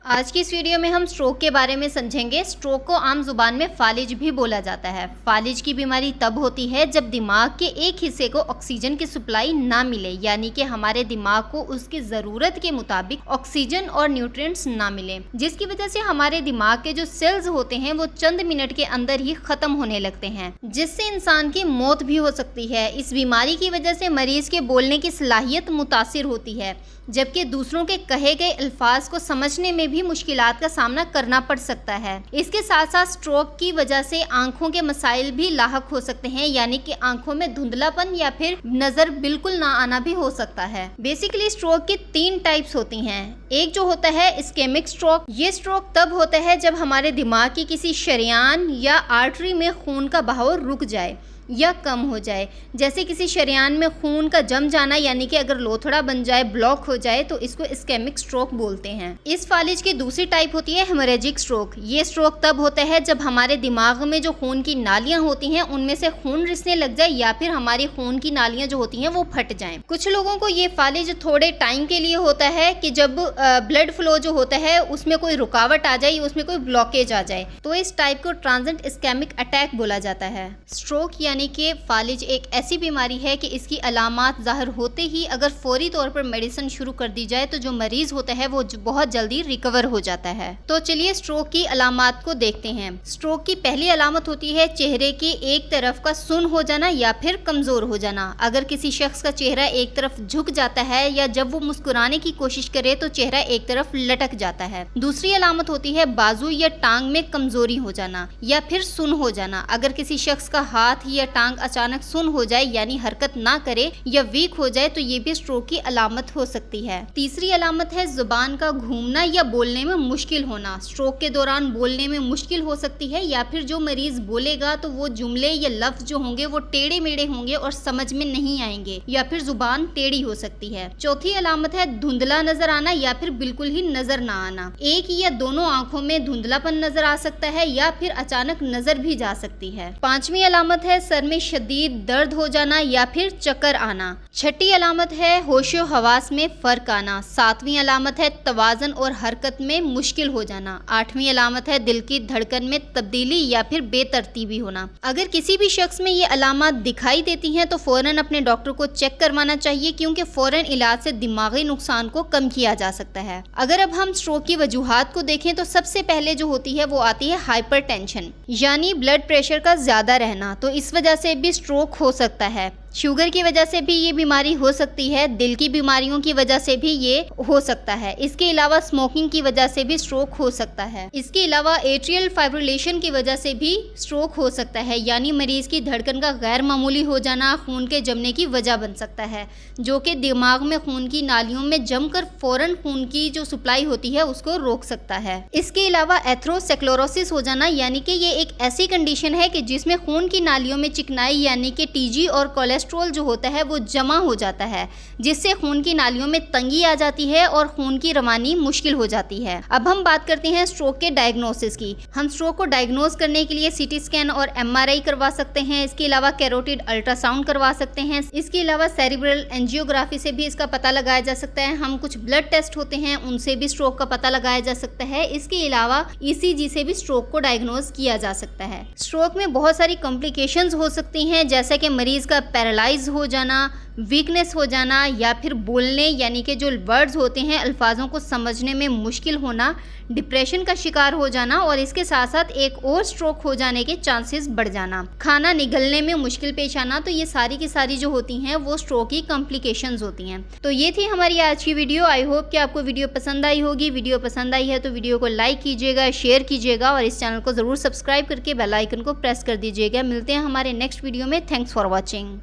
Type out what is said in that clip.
आज की इस वीडियो में हम स्ट्रोक के बारे में समझेंगे। स्ट्रोक को आम जुबान में फालिज भी बोला जाता है। फालिज की बीमारी तब होती है जब दिमाग के एक हिस्से को ऑक्सीजन की सप्लाई ना मिले, यानी कि हमारे दिमाग को उसकी ज़रूरत के मुताबिक ऑक्सीजन और न्यूट्रिएंट्स ना मिले, जिसकी वजह से हमारे दिमाग के जो सेल्स होते हैं वो चंद मिनट के अंदर ही ख़त्म होने लगते हैं, जिससे इंसान की मौत भी हो सकती है। इस बीमारी की वजह से मरीज़ के बोलने की सलाहियत मुतासिर होती है, जबकि दूसरों के कहे गए अल्फाज को समझने में भी मुश्किलात का सामना करना पड़ सकता है। इसके साथ साथ स्ट्रोक की वजह से आंखों के मसाइल भी लाहक हो सकते हैं, यानी कि आंखों में धुंधलापन या फिर नज़र बिल्कुल ना आना भी हो सकता है। बेसिकली स्ट्रोक की 3 टाइप्स होती हैं। एक जो होता है इस्केमिक स्ट्रोक। ये स्ट्रोक तब होता है जब हमारे दिमाग की किसी शरेयान या आर्टरी में खून का बहाव रुक जाए या कम हो जाए। जैसे किसी शरेयान में खून का जम जाना, यानी कि अगर लोथड़ा बन जाए, ब्लॉक हो जाए, तो इसको इस्केमिक स्ट्रोक बोलते हैं। इस फालिज की दूसरी टाइप होती है हेमोरेजिक स्ट्रोक। ये स्ट्रोक तब होता है जब हमारे दिमाग में जो खून की नालियां होती हैं उनमें से खून रिसने लग जाए या फिर हमारी खून की नालियां जो होती हैं वो फट जाएं। कुछ लोगों को ये फालिज थोड़े टाइम के लिए होता है कि जब ब्लड फ्लो जो होता है उसमें कोई रुकावट आ जाए, उसमें कोई ब्लॉकेज आ जाए, तो इस टाइप को ट्रांजिएंट इस्केमिक अटैक बोला जाता है। स्ट्रोक यानी कि फालिज एक ऐसी बीमारी है कि इसकी अलामात ज़ाहिर होते ही अगर फौरी तौर पर मेडिसिन शुरू कर दी जाए तो जो मरीज होता है वो बहुत जल्दी रिकवर हो जाता है। तो चलिए स्ट्रोक की अलामात को देखते हैं। स्ट्रोक की पहली अलामत होती है चेहरे के एक तरफ का सुन्न हो जाना या फिर कमजोर हो जाना। अगर किसी शख्स का चेहरा एक तरफ झुक जाता है या जब वो मुस्कुराने की कोशिश करे तो चेहरा एक तरफ लटक जाता है। दूसरी अलामत होती है बाजू या टांग में कमजोरी हो जाना या फिर सुन्न हो जाना। अगर किसी शख्स का हाथ या टांग अचानक सुन्न हो जाए, यानी हरकत ना करे या वीक हो जाए, तो ये भी स्ट्रोक की अलामत हो सकती है। तीसरी अलामत है जुबान का घूमना या बोलने में मुश्किल होना। स्ट्रोक के दौरान बोलने में मुश्किल हो सकती है या फिर जो मरीज बोलेगा तो वो जुमले या लफ्ज जो होंगे वो टेढ़े मेढ़े होंगे और समझ में नहीं आएंगे या फिर जुबान टेढ़ी हो सकती है। चौथी अलामत है धुंधला नजर आना या फिर बिल्कुल ही नजर ना आना। एक या दोनों आंखों में धुंधलापन नजर आ सकता है या फिर अचानक नजर भी जा सकती है। पांचवी अलामत है सर में शदीद दर्द हो जाना या फिर चक्कर आना। छठी अलामत है होशो हवास में फर्क आना। सातवीं अलामत है तवाज़न और हरकत में मुश्किल हो जाना। आठवीं अलामत है दिल की धड़कन में तब्दीली या फिर बेतरतीबी होना। अगर किसी भी शख्स में ये अलामत दिखाई देती हैं तो फौरन अपने डॉक्टर को चेक करवाना चाहिए, क्योंकि फौरन इलाज से दिमागी नुकसान को कम किया जा सकता है। अगर अब हम स्ट्रोक की वजूहात को देखें तो सबसे पहले जो होती है वो आती है हाइपरटेंशन, यानी ब्लड प्रेशर का ज्यादा रहना। तो इस वजह से भी स्ट्रोक हो सकता है। शुगर की वजह से भी ये बीमारी हो सकती है। दिल की बीमारियों की वजह से भी ये हो सकता है। इसके अलावा स्मोकिंग की वजह से भी स्ट्रोक हो सकता है। इसके अलावा एट्रियल फाइब्रिलेशन की वजह से भी स्ट्रोक हो सकता है, यानी मरीज की धड़कन का गैर मामूली हो जाना खून के जमने की वजह बन सकता है, जो कि दिमाग में खून की नालियों में जमकर फौरन खून की जो सप्लाई होती है उसको रोक सकता है। इसके अलावा एथेरोस्क्लेरोसिस हो जाना, यानी कि ये एक ऐसी कंडीशन है कि जिसमें खून की नालियों में चिकनाई यानी कि टीजी और कोलेस्ट्रॉल जो होता है वो जमा हो जाता है, जिससे खून की नालियों में तंगी आ जाती है और खून की रवानी मुश्किल हो जाती है। अब हम बात करते हैं स्ट्रोक के डायग्नोसिस की। हम स्ट्रोक को डायग्नोस करने के लिए सीटी स्कैन और एमआरआई करवा सकते हैं। इसके अलावा कैरोटिड अल्ट्रासाउंड करवा सकते हैं। इसके अलावा सेरिब्रल एंजियोग्राफी से भी इसका पता लगाया जा सकता है। हम कुछ ब्लड टेस्ट होते हैं उनसे भी स्ट्रोक का पता लगाया जा सकता है। इसके अलावा ईसीजी से भी स्ट्रोक को डायग्नोस किया जा सकता है। स्ट्रोक में बहुत सारी कॉम्प्लिकेशंस हो सकती हैं, जैसे कि मरीज का पैरालाइज हो जाना, वीकनेस हो जाना या फिर बोलने यानी कि जो वर्ड्स होते हैं अल्फाजों को समझने में मुश्किल होना, डिप्रेशन का शिकार हो जाना और इसके साथ साथ एक और स्ट्रोक हो जाने के चांसेस बढ़ जाना, खाना निगलने में मुश्किल पेश आना। तो ये सारी की सारी जो होती हैं वो स्ट्रोक की कॉम्प्लिकेशंस होती हैं। तो ये थी हमारी आज की वीडियो। आई होप कि आपको वीडियो पसंद आई होगी। वीडियो पसंद आई है तो वीडियो को लाइक कीजिएगा, शेयर कीजिएगा और इस चैनल को ज़रूर सब्सक्राइब करके बेल आइकन को प्रेस कर दीजिएगा। मिलते हैं हमारे नेक्स्ट वीडियो में। Thanks for watching.